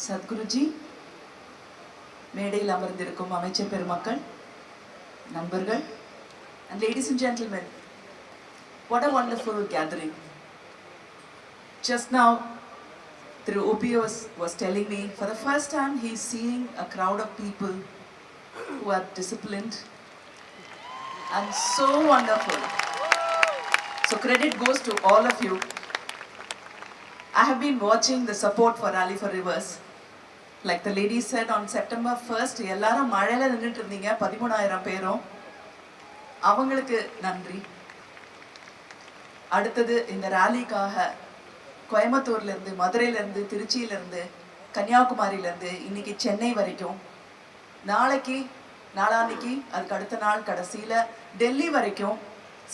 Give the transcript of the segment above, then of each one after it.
Sadhguruji, மேடையில் அமர்ந்திருக்கும் அமைச்சர் பெருமக்கள், நண்பர்கள், and ladies and gentlemen, what a wonderful gathering. Just now, through OPS was telling me, for the first time he is seeing a crowd of people who are disciplined and so wonderful. So credit goes to all of you. I have been watching the support for Rally for Rivers. Like the lady said, on September 1st, எல்லாரும் மழையில நின்னுட்டு இருந்தீங்க 13000 பேரும். அவங்களுக்கு நன்றி. அடுத்தது இந்த ராலிக்காக கோயம்புத்தூர்ல இருந்து, மதுரையில இருந்து, திருச்சியில இருந்து, கன்னியாகுமரியில இருந்து இன்னைக்கு சென்னை வரைக்கும், நாளைக்கு நாளான்னைக்கு அதுக்கு அடுத்த நாள் கடைசியில டெல்லி வரைக்கும்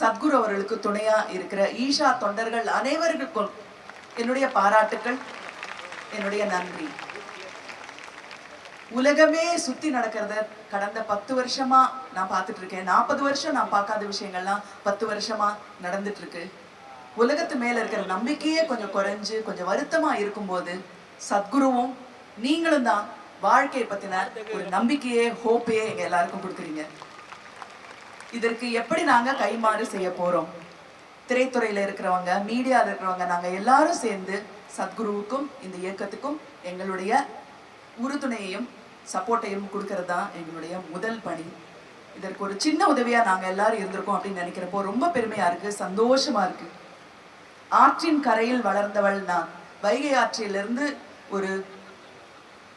சத்குரு அவர்களுக்கு துணையா இருக்கிற ஈஷா தொண்டர்கள் அனைவருக்கும் என்னுடைய பாராட்டுக்கள், என்னுடைய நன்றி. உலகமே சுத்தி நடக்கிறத கடந்த 10 வருஷமா நான் பார்த்துட்டு இருக்கேன். 40 வருஷம் நான் பார்க்காத விஷயங்கள்லாம் 10 வருஷமா நடந்துட்டு இருக்கு. உலகத்து மேல இருக்கிற நம்பிக்கையே கொஞ்சம் குறைஞ்சு கொஞ்சம் வருத்தமா இருக்கும்போது சத்குருவும் நீங்களும் தான் வாழ்க்கையை பத்தின ஒரு நம்பிக்கையே, ஹோப்பையே எங்க எல்லாருக்கும் கொடுக்குறீங்க. இதற்கு எப்படி நாங்க கைமாறு செய்ய போறோம்? திரைத்துறையில இருக்கிறவங்க, மீடியாவில் இருக்கிறவங்க, நாங்க எல்லாரும் சேர்ந்து சத்குருவுக்கும் இந்த இயக்கத்துக்கும் எங்களுடைய உறுதுணையையும் சப்போர்ட்டையும் கொடுக்கறது தான் எங்களுடைய முதல் பணி. இதற்கு ஒரு சின்ன உதவியா நாங்க எல்லாரும் இருந்திருக்கோம் அப்படின்னு நினைக்கிறப்போ ரொம்ப பெருமையா இருக்கு, சந்தோஷமா இருக்கு. ஆற்றின் கரையில் வளர்ந்தவள் நான். வைகை ஆற்றிலிருந்து ஒரு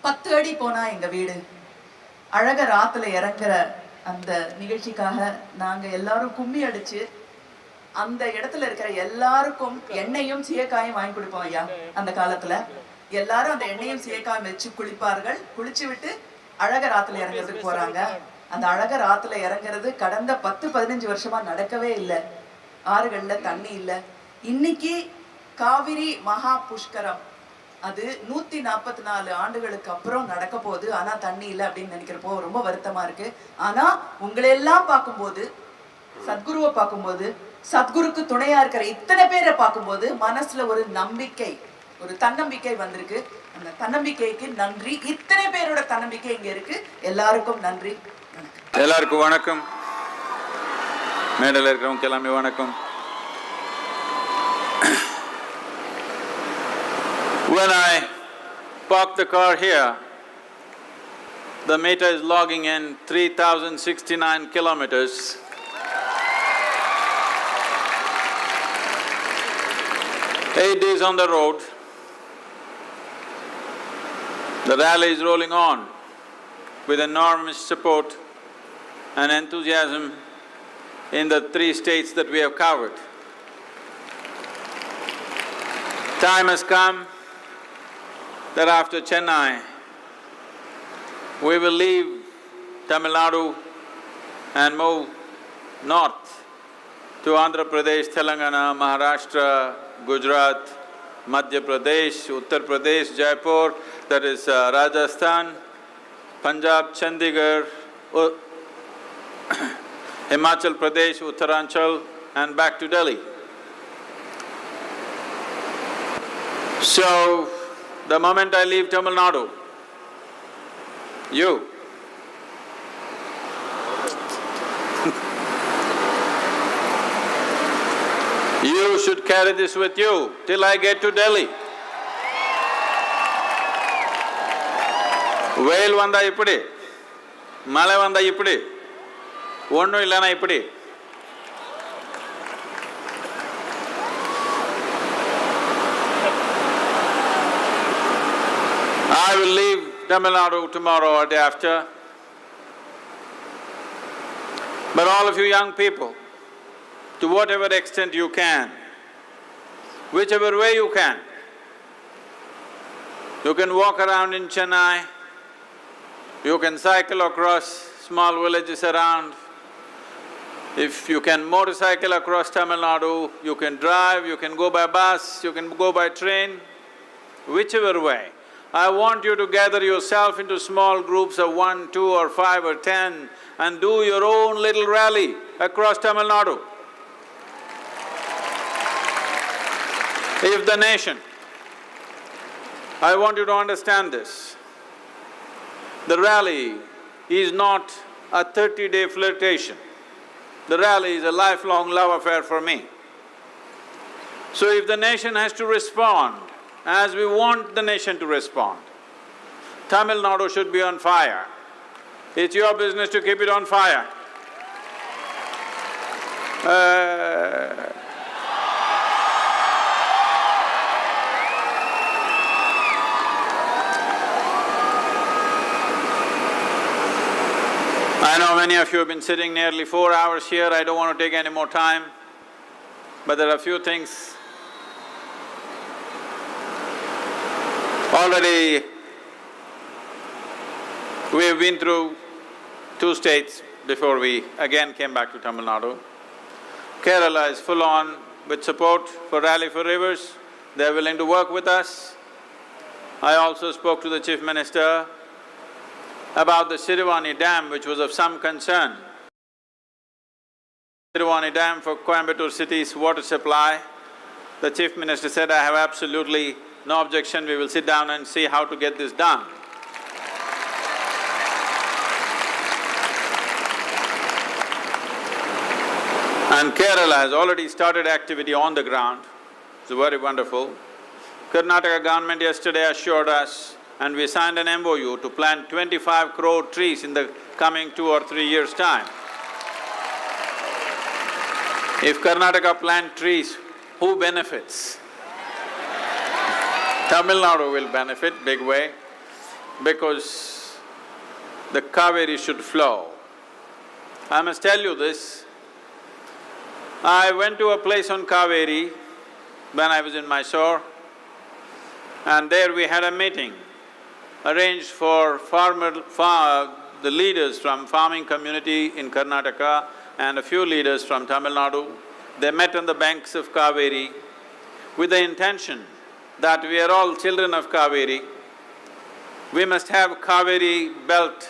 10 அடி போனா எங்க வீடு. அழகர் ஆத்துல இறங்குற அந்த நிகழ்ச்சிக்காக நாங்க எல்லாரும் கும்மி அடிச்சு அந்த இடத்துல இருக்கிற எல்லாருக்கும் எண்ணெயும் சீயக்காயும் வாங்கி கொடுப்போம் ஐயா. அந்த காலத்துல எல்லாரும் அந்த எண்ணெயும் சீயக்காயும் வச்சு குளிப்பார்கள். குளிச்சு விட்டு அழகர் ஆத்துல இறங்குறதுக்கு போறாங்க. அந்த அழகர் ஆத்துல இறங்குறது கடந்த 10-15 வருஷமா நடக்கவே இல்லை. ஆறுகள்ல தண்ணி இல்லை. இன்னைக்கு காவிரி மகா புஷ்கரம் அது 144 ஆண்டுகளுக்கு அப்புறம் நடக்க போகுது. ஆனா தண்ணி இல்லை அப்படின்னு நினைக்கிறப்போ ரொம்ப வருத்தமா இருக்கு. ஆனா உங்களை எல்லாம் பார்க்கும்போது, சத்குருவை பார்க்கும்போது, சத்குருக்கு துணையா இருக்கிற இத்தனை பேரை பார்க்கும்போது மனசுல ஒரு நம்பிக்கை, ஒரு தன்னம்பிக்கை வந்திருக்கு. அந்த தன்னம்பிக்கைக்கு நன்றி. இத்தனை பேரோட தன்னம்பிக்கை இங்க இருக்கு. எல்லாருக்கும் நன்றி. எல்லாருக்கும் வணக்கம். மேடையில் இருக்கிறவங்க எல்லாமே வணக்கம். When I parked the car here, the meter is logging in 3069 kilometers. Eight days on the road. The rally is rolling on with enormous support and enthusiasm in the 3 states that we have covered. Time has come that after Chennai, we will leave Tamil Nadu and move north to Andhra Pradesh, Telangana, Maharashtra, Gujarat, Madhya Pradesh, Uttar Pradesh, Jaipur, that is Rajasthan, Punjab, Chandigarh, Himachal Pradesh, Uttaranchal, and back to Delhi. So, the moment I leave Tamil Nadu, you should carry this with you till I get to Delhi. வெயில் வந்தா இப்படி, மழை வந்தா இப்படி, ஒன்றும் இல்லைன்னா இப்படி. I will leave Tamil Nadu tomorrow or day after. But all of you young people, to whatever extent you can, whichever way you can walk around in Chennai, you can cycle across small villages around. If you can motorcycle across Tamil Nadu, you can drive, you can go by bus, you can go by train, whichever way. I want you to gather yourself into small groups of 1, 2 or 5 or 10 and do your own little rally across Tamil Nadu. If the nation I want you to understand this. The rally is not a 30-day flirtation. The rally is a lifelong love affair for me. So if the nation has to respond as we want the nation to respond, Tamil Nadu should be on fire. It's your business to keep it on fire. I know many of you have been sitting nearly 4 hours here, I don't want to take any more time, but there are a few things. Already we have been through 2 states before we again came back to Tamil Nadu. Kerala is full on with support for Rally for Rivers, they are willing to work with us. I also spoke to the Chief Minister about the Sirivani Dam, which was of some concern. Sirivani Dam for Coimbatore city's water supply. The Chief Minister said, I have absolutely no objection, we will sit down and see how to get this done. And Kerala has already started activity on the ground, it's very wonderful. Karnataka government yesterday assured us and we signed an MOU to plant 25 crore trees in the coming 2 or 3 years' time. If Karnataka plant trees, who benefits? Tamil Nadu will benefit big way because the Kaveri should flow. I must tell you this, I went to a place on Kaveri when I was in Mysore, and there we had a meeting arranged for the leaders from farming community in Karnataka and a few leaders from Tamil Nadu. They met on the banks of Kaveri with the intention that we are all children of Kaveri. We must have Kaveri Belt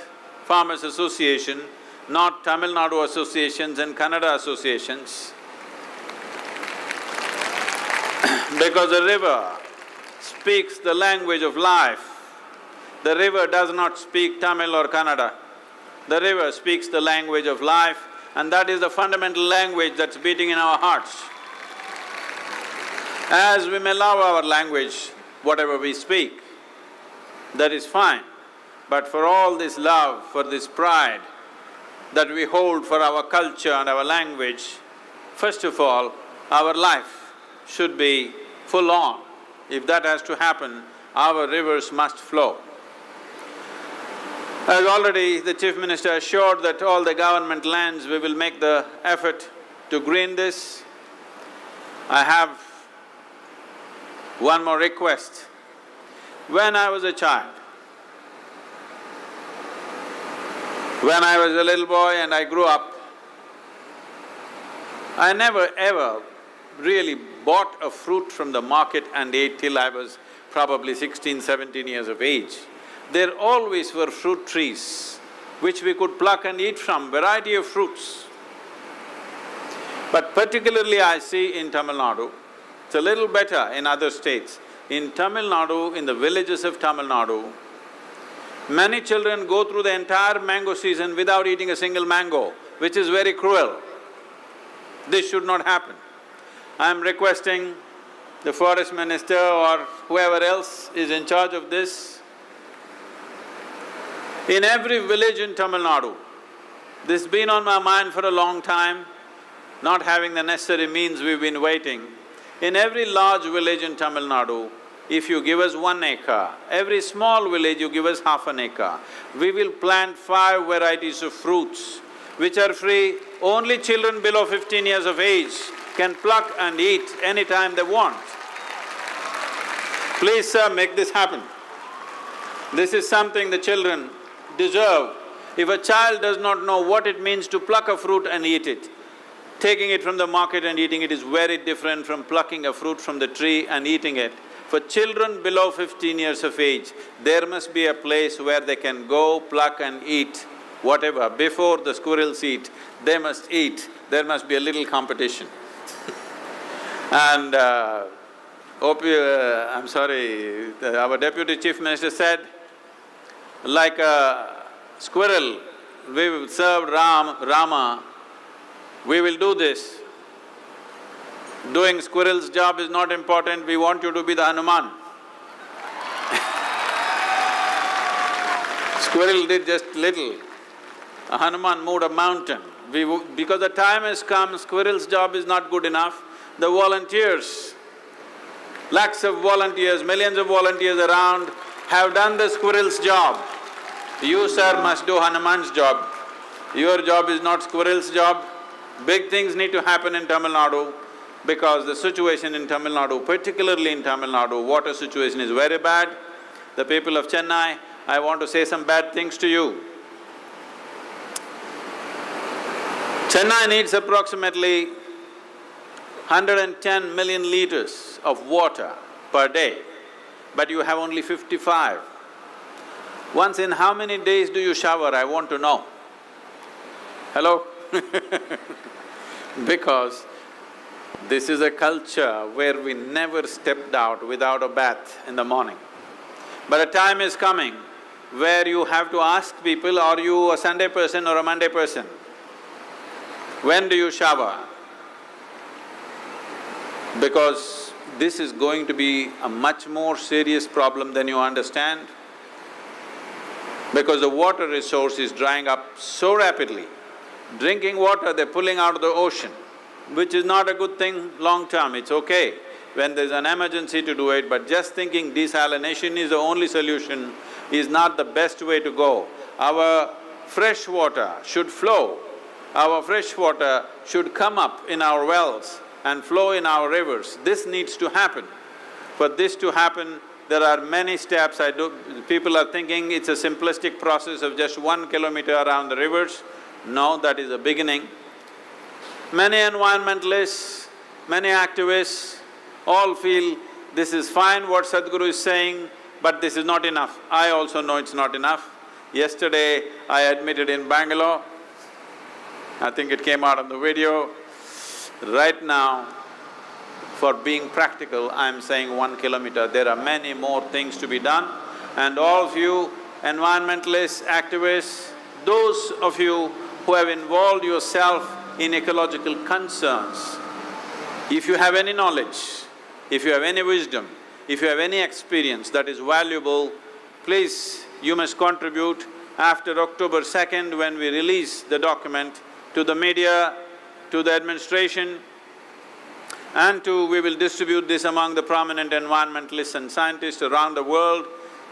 Farmers Association, not Tamil Nadu associations and Kannada associations. Because the river speaks the language of life. The river does not speak Tamil or Kannada. The river speaks the language of life, and that is the fundamental language that's beating in our hearts. As we may love our language, whatever we speak, that is fine. But for all this love, for this pride that we hold for our culture and our language, first of all, our life should be full on. If that has to happen, our rivers must flow. As already the Chief Minister assured that all the government lands, we will make the effort to green this. I have one more request. When I was a child, when I was a little boy and I grew up, I never ever really bought a fruit from the market and ate till I was probably 16, 17 years of age. There always were fruit trees which we could pluck and eat from, variety of fruits. But particularly I see in Tamil Nadu, it's a little better in other states. In Tamil Nadu, in the villages of Tamil Nadu, many children go through the entire mango season without eating a single mango, which is very cruel. This should not happen. I am requesting the forest minister or whoever else is in charge of this, in every village in Tamil Nadu, this has been on my mind for a long time, not having the necessary means, we've been waiting. In every large village in Tamil Nadu, if you give us 1 acre, every small village you give us half an acre, we will plant 5 varieties of fruits which are free. Only children below 15 years of age can pluck and eat anytime they want. Please, sir, make this happen. This is something the children deserve. If a child does not know what it means to pluck a fruit and eat it, taking it from the market and eating it is very different from plucking a fruit from the tree and eating it. For children below 15 years of age, there must be a place where they can go, pluck and eat whatever. Before the squirrels eat, they must eat, there must be a little competition. And I'm sorry, our Deputy Chief Minister said, like a squirrel, we will serve Rama, we will do this. Doing squirrel's job is not important, we want you to be the Hanuman. Squirrel did just little, a Hanuman moved a mountain. Because the time has come, squirrel's job is not good enough, the volunteers, lakhs of volunteers, millions of volunteers around have done the squirrel's job. You, sir, must do Hanuman's job. Your job is not squirrel's job. Big things need to happen in Tamil Nadu because the situation in Tamil Nadu, particularly in Tamil Nadu, water situation is very bad. The people of Chennai, I want to say some bad things to you. Chennai needs approximately 110 million liters of water per day, but you have only 55. Once in how many days do you shower, I want to know. Hello? Because this is a culture where we never stepped out without a bath in the morning. But a time is coming where you have to ask people, are you a Sunday person or a Monday person? When do you shower? Because this is going to be a much more serious problem than you understand. Because the water resource is drying up so rapidly. Drinking water they're pulling out of the ocean, which is not a good thing long term, it's okay when there's an emergency to do it, but just thinking desalination is the only solution is not the best way to go. Our fresh water should flow, our fresh water should come up in our wells and flow in our rivers. This needs to happen. For this to happen, there are many steps. People are thinking it's a simplistic process of just 1 kilometer around the rivers. No, that is a beginning. Many environmentalists, many activists all feel this is fine what Sadhguru is saying, but this is not enough. I also know it's not enough. Yesterday, I admitted in Bangalore, I think it came out on the video. Right now, for being practical, I'm saying 1 kilometer. There are many more things to be done, and all of you environmentalists, activists, those of you who have involved yourself in ecological concerns, if you have any knowledge, if you have any wisdom, if you have any experience that is valuable, please, you must contribute after October 2nd when we release the document to the media, to the administration, and we will distribute this among the prominent environmentalists and scientists around the world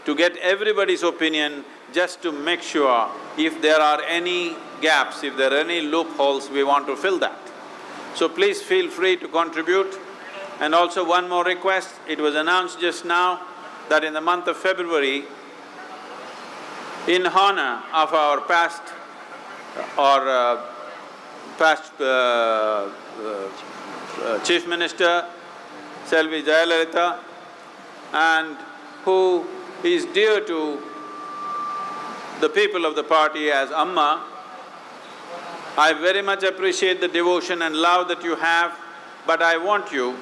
to get everybody's opinion, just to make sure if there are any gaps, if there are any loopholes, we want to fill that. So please feel free to contribute. And also one more request, it was announced just now that in the month of February, in honor of our past Chief Minister, Selvi Jayalalitha, and who is dear to the people of the party as Amma, I very much appreciate the devotion and love that you have, but I want you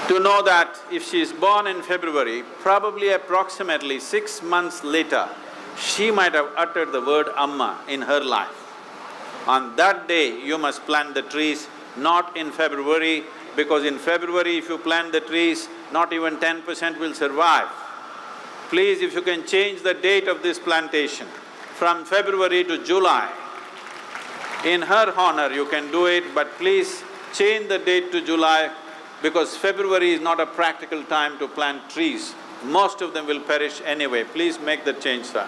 to know that if she is born in February, probably approximately 6 months later, she might have uttered the word Amma in her life. On that day, you must plant the trees, not in February, because in February if you plant the trees, not even 10% will survive. Please, if you can change the date of this plantation from February to July, in her honor you can do it, but please change the date to July because February is not a practical time to plant trees. Most of them will perish anyway. Please make the change, sir.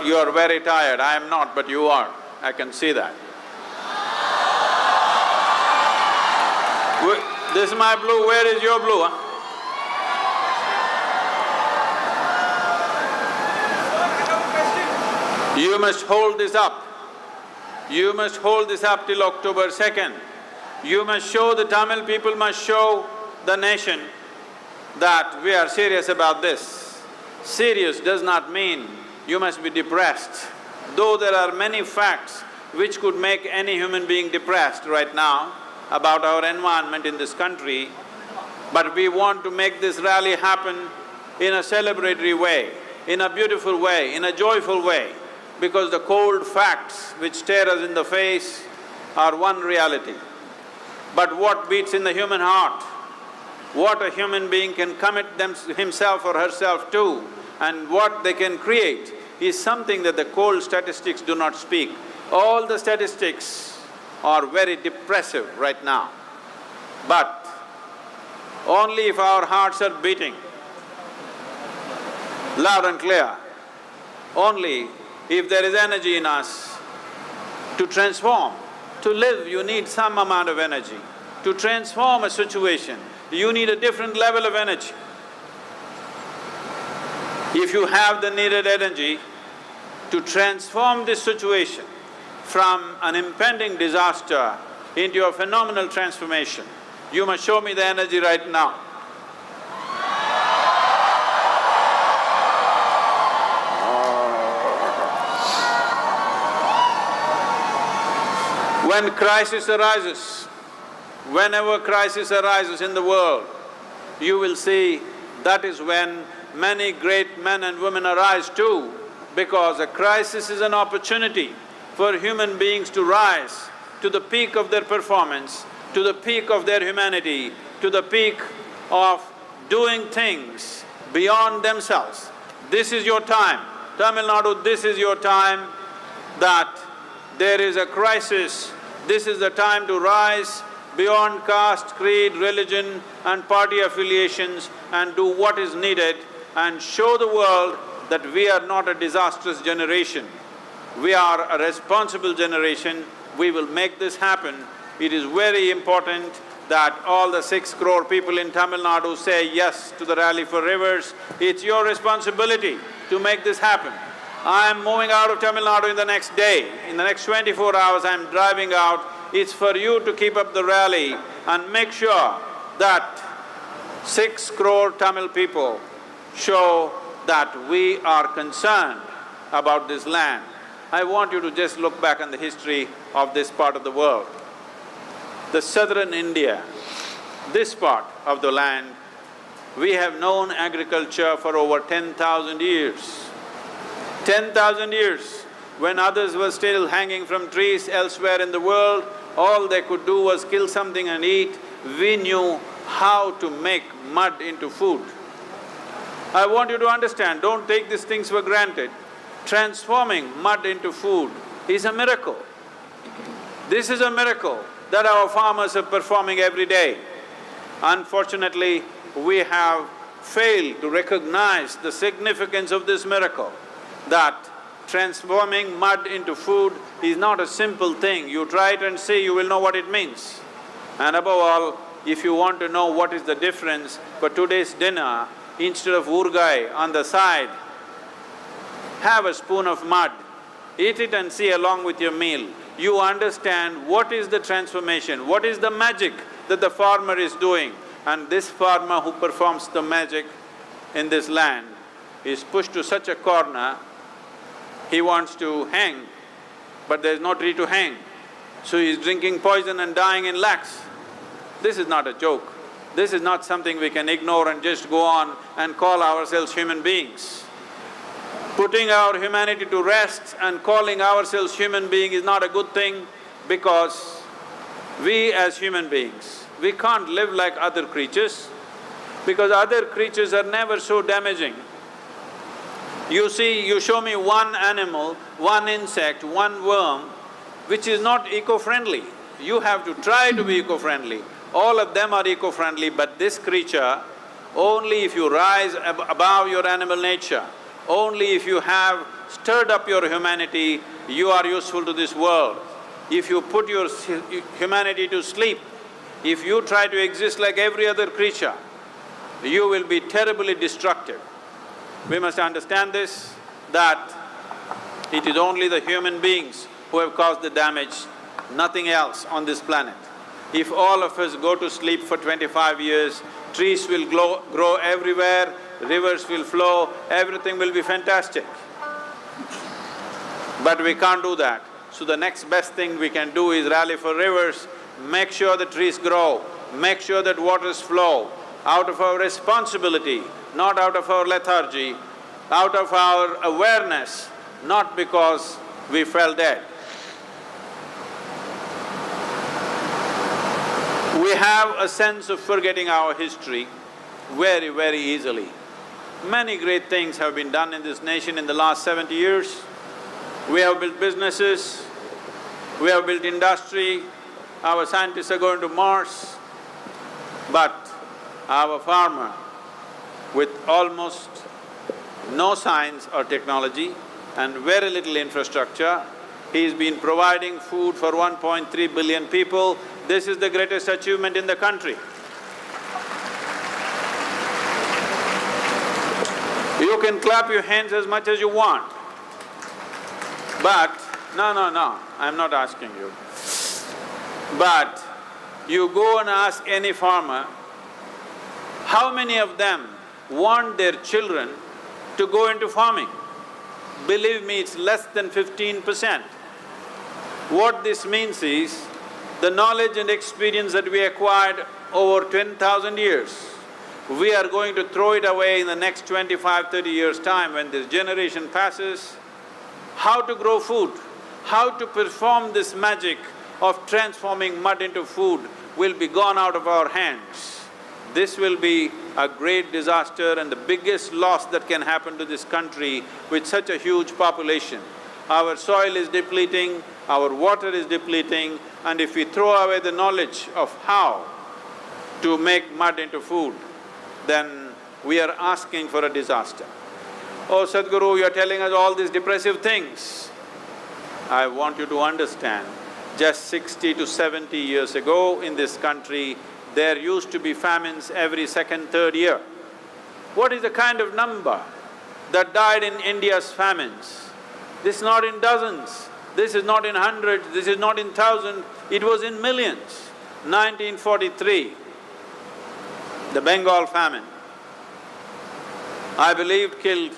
You are very tired, I am not, but you are, I can see that. This is my blue, where is your blue, huh? You must hold this up. You must hold this up till October 2nd. You must show, the Tamil people must show the nation that we are serious about this. Serious does not mean you must be depressed. Though there are many facts which could make any human being depressed right now about our environment in this country, but we want to make this rally happen in a celebratory way, in a beautiful way, in a joyful way, because the cold facts which stare us in the face are one reality. But what beats in the human heart, what a human being can commit himself or herself to, and what they can create is something that the cold statistics do not speak. All the statistics are very depressive right now. But only if our hearts are beating loud and clear, only if there is energy in us to transform. To live, you need some amount of energy. To transform a situation, you need a different level of energy. If you have the needed energy to transform this situation from an impending disaster into a phenomenal transformation, you must show me the energy right now. When crisis arises, whenever crisis arises in the world, you will see that is when many great men and women arise too, because a crisis is an opportunity for human beings to rise to the peak of their performance, to the peak of their humanity, to the peak of doing things beyond themselves. This is your time. Tamil Nadu, this is your time that there is a crisis. This is the time to rise beyond caste, creed, religion and party affiliations and do what is needed and show the world that we are not a disastrous generation. We are a responsible generation. We will make this happen. It is very important that all the 6 crore people in Tamil Nadu say yes to the Rally for Rivers. It's your responsibility to make this happen. I am moving out of Tamil Nadu in the next day. In the next 24 hours, I am driving out. It's for you to keep up the rally and make sure that 6 crore Tamil people show that we are concerned about this land. I want you to just look back on the history of this part of the world. The southern India, this part of the land, we have known agriculture for over 10,000 years. 10,000 years, when others were still hanging from trees elsewhere in the world, all they could do was kill something and eat. We knew how to make mud into food. I want you to understand, don't take these things for granted. Transforming mud into food is a miracle. This is a miracle that our farmers are performing every day. Unfortunately, we have failed to recognize the significance of this miracle, that transforming mud into food is not a simple thing. You try it and see, you will know what it means. And above all, if you want to know what is the difference for today's dinner, instead of urgai on the side, have a spoon of mud, eat it and see along with your meal. You understand what is the transformation, what is the magic that the farmer is doing. And this farmer who performs the magic in this land is pushed to such a corner, he wants to hang, but there is no tree to hang. So he is drinking poison and dying in lakhs. This is not a joke. This is not something we can ignore and just go on and call ourselves human beings. Putting our humanity to rest and calling ourselves human being is not a good thing, because we as human beings, we can't live like other creatures, because other creatures are never so damaging. You see, you show me one animal, one insect, one worm, which is not eco-friendly. You have to try to be eco-friendly. All of them are eco-friendly, but this creature, only if you rise above your animal nature, only if you have stirred up your humanity, you are useful to this world. If you put your humanity to sleep, if you try to exist like every other creature, you will be terribly destructive. We must understand this, that it is only the human beings who have caused the damage, nothing else on this planet. If all of us go to sleep for 25 years, trees will grow everywhere, rivers will flow, everything will be fantastic. But we can't do that. So the next best thing we can do is rally for rivers, make sure the trees grow, make sure that waters flow, out of our responsibility, not out of our lethargy, out of our awareness, not because we fell dead. We have a sense of forgetting our history very, very easily. Many great things have been done in this nation in the last 70 years. We have built businesses, we have built industry, our scientists are going to Mars. But our farmer, with almost no science or technology and very little infrastructure, he's been providing food for 1.3 billion people. This is the greatest achievement in the country. You can clap your hands as much as you want, but… no, I'm not asking you. But you go and ask any farmer, how many of them want their children to go into farming? Believe me, it's less than 15%. What this means is, the knowledge and experience that we acquired over 10,000 years, we are going to throw it away in the next 25, 30 years' time when this generation passes. How to grow food, how to perform this magic of transforming mud into food will be gone out of our hands. This will be a great disaster and the biggest loss that can happen to this country with such a huge population. Our soil is depleting, our water is depleting, and if we throw away the knowledge of how to make mud into food, then we are asking for a disaster. Oh Sadhguru, you are telling us all these depressive things. I want you to understand, just 60 to 70 years ago in this country, there used to be famines every second, third year. What is the kind of number that died in India's famines? This is not in dozens, this is not in hundreds, this is not in thousands, it was in millions. 1943, the Bengal famine, I believe killed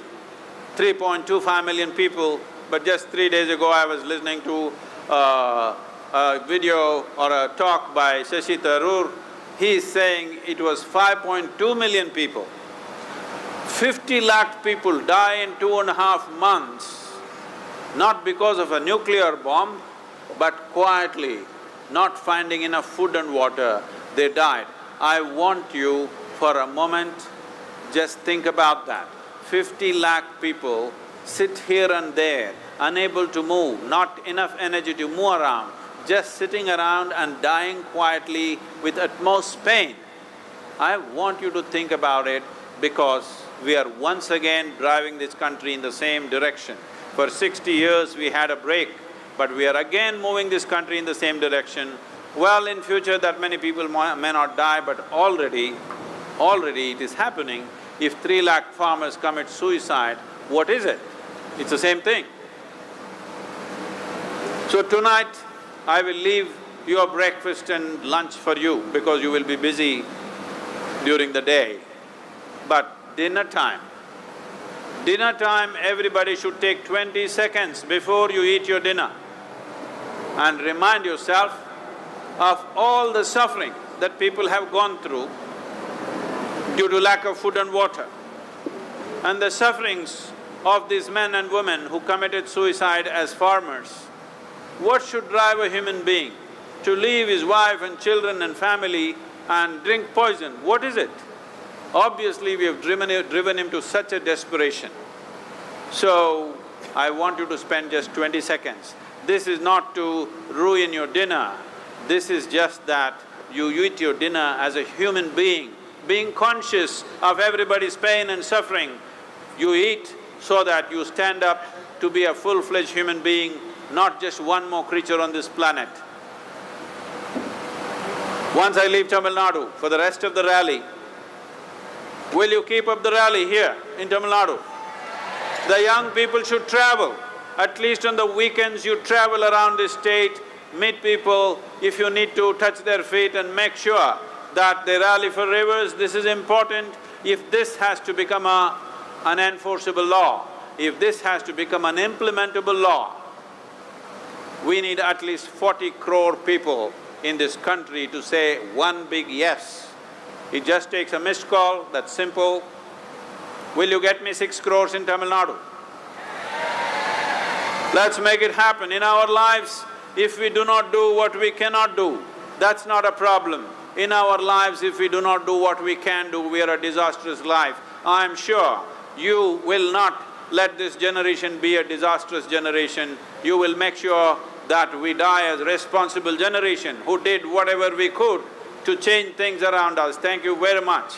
3.25 million people, but just 3 days ago I was listening to a video or a talk by Shashi Tharoor. He is saying it was 5.2 million people. 50 lakh people die in 2.5 months, not because of a nuclear bomb, but quietly, not finding enough food and water, they died. I want you for a moment, just think about that. 50 lakh people sit here and there, unable to move, not enough energy to move around, just sitting around and dying quietly with utmost pain. I want you to think about it because we are once again driving this country in the same direction. For 60 years we had a break, but we are again moving this country in the same direction. Well, in future that many people may not die, but already it is happening. If 3 lakh farmers commit suicide, what is it? It's the same thing. So tonight, I will leave your breakfast and lunch for you because you will be busy during the day. But dinner time, everybody should take 20 seconds before you eat your dinner and remind yourself of all the suffering that people have gone through due to lack of food and water, and the sufferings of these men and women who committed suicide as farmers. What should drive a human being to leave his wife and children and family and drink poison? What is it? Obviously, we have driven him to such a desperation. So, I want you to spend just 20 seconds. This is not to ruin your dinner, this is just that you eat your dinner as a human being conscious of everybody's pain and suffering. You eat so that you stand up to be a full-fledged human being, not just one more creature on this planet. Once I leave Tamil Nadu for the rest of the rally, will you keep up the rally here in Tamil Nadu? The young people should travel. At least on the weekends you travel around the state, meet people. If you need to, touch their feet and make sure that they rally for rivers. This is important. If this has to become an enforceable law, if this has to become an implementable law, We need at least 40 crore people in this country to say one big yes. It just takes a missed call, that's simple. Will you get me 6 crores in Tamil Nadu? Let's make it happen. In our lives, if we do not do what we cannot do, that's not a problem. In our lives, if we do not do what we can do, we are a disastrous life. I am sure you will not let this generation be a disastrous generation. You will make sure that we die as a responsible generation who did whatever we could to change things around us. Thank you very much.